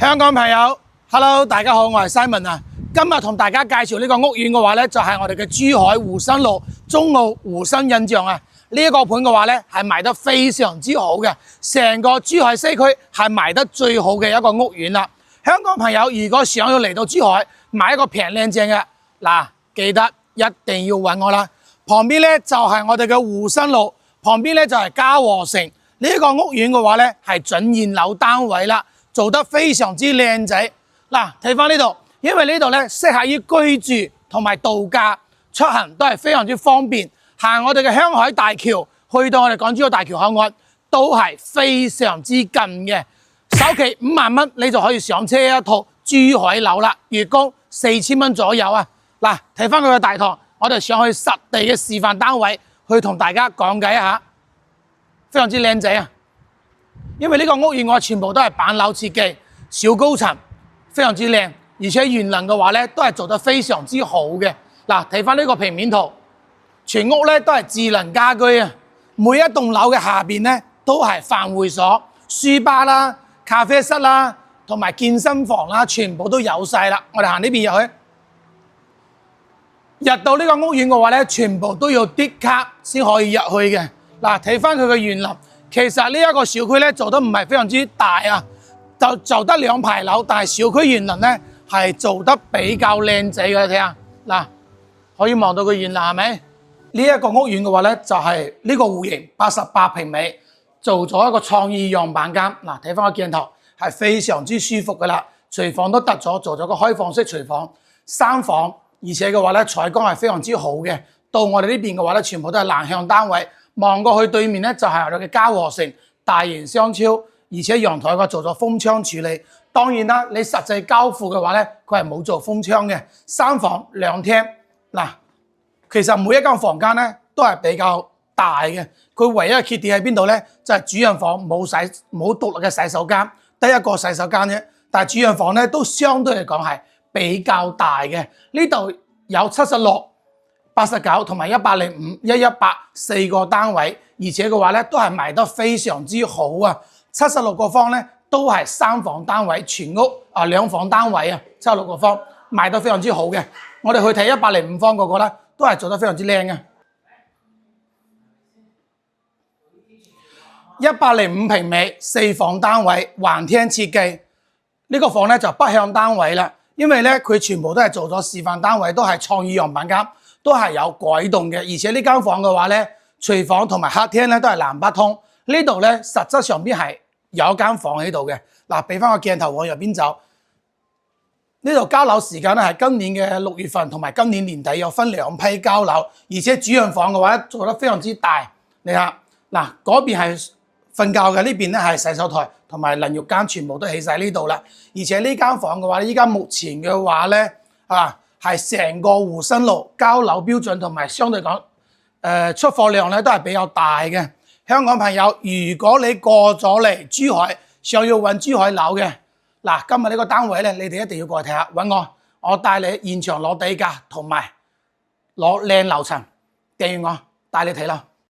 香港朋友 ，Hello， 大家好，我係 Simon 啊。今日同大家介紹呢個屋苑嘅話呢，就係我哋嘅珠海湖新路中澳湖新印象啊。呢一個盤嘅話呢，係賣得非常之好嘅，成個珠海西區係賣得最好嘅一個屋苑啦。香港朋友如果想要嚟到珠海買一個平靚正嘅，嗱，記得一定要揾我啦。旁邊呢，就係我哋嘅湖新路，旁邊呢，就係嘉禾城。呢個屋苑嘅話呢，係準現樓單位啦。做得非常之靚仔，嗱，睇翻呢度，因為呢度咧適合於居住同埋度假，出行都係非常之方便。行我哋嘅香海大橋，去到我哋港珠澳大橋口岸，都係非常之近嘅。首期5萬蚊，你就可以上車一套珠海樓啦，月供4000蚊左右啊！嗱，睇翻佢嘅大堂，我哋上去實地嘅示範單位，去同大家講解一下，非常之靚仔啊！因為呢個屋苑我全部都係板樓設計，小高層，非常之靚，而且園林嘅話咧都係做得非常之好嘅。嗱，睇翻呢個平面圖，全屋咧都係智能家居啊！每一棟樓嘅下邊咧都係飯會所、書吧啦、咖啡室啦，同埋健身房啦，全部都有晒啦。我哋行呢邊入去，入到呢個屋苑嘅話咧，全部都要啲卡先可以入去嘅。嗱，睇翻佢嘅園林。其實呢一個小區咧做得唔係非常之大啊，就得2排樓，但係小區園林咧係做得比較靚仔嘅，睇下嗱，可以望到個園林係咪？呢一個屋苑嘅話咧就係呢個戶型88平米，做咗一個創意樣板間。嗱，睇翻個鏡頭係非常之舒服噶啦，廚房都突咗，做咗個開放式廚房，3房，而且嘅話咧採光係非常之好嘅。到我哋呢邊嘅話咧，全部都係南向單位。望過去對面咧就係我哋嘅嘉禾城大型商超，而且陽台嘅話做咗封窗處理。當然啦，你實際交付嘅話咧，佢係冇做封窗嘅。3房2廳，嗱，其實每一間房間咧都係比較大嘅。佢唯一嘅缺點喺邊度咧？就係主人房冇獨立嘅洗手間，得一個洗手間啫。但係主人房咧都相對嚟講係比較大嘅。呢度有76、89同埋105、118 4個單位，而且嘅話咧都係賣得非常之好啊！76個方咧都係3房單位，全屋2房單位啊，76個方賣得非常之好嘅。我哋去睇105方嗰個咧，都係做得非常之靚嘅。105平米4房單位，橫廳設計，呢個房咧就北向單位啦，因為咧佢全部都係做咗示範單位，都係創意樣板間。都係有改動嘅，而且呢間房嘅話咧，廚房同埋客廳咧都係南北通。呢度咧實質上邊係有一間房喺度嘅。嗱，俾翻個鏡頭往入邊走。呢度交樓時間咧係今年嘅6月份同埋今年年底，有分2批交樓，而且主人房嘅話做得非常之大。你睇下，嗱，嗰邊係瞓覺嘅，呢邊咧係洗手台同埋淋浴間，全部都起晒呢度啦。而且呢間房嘅話，依家目前嘅話咧係成個湖新路交樓標準同埋相對講，出貨量咧都係比較大嘅。香港朋友，如果你過咗嚟珠海，想要揾珠海樓嘅，嗱，今日呢個單位咧，你哋一定要過嚟睇下，揾我帶你現場攞地價同埋攞靚樓層，訂閱我帶你睇啦。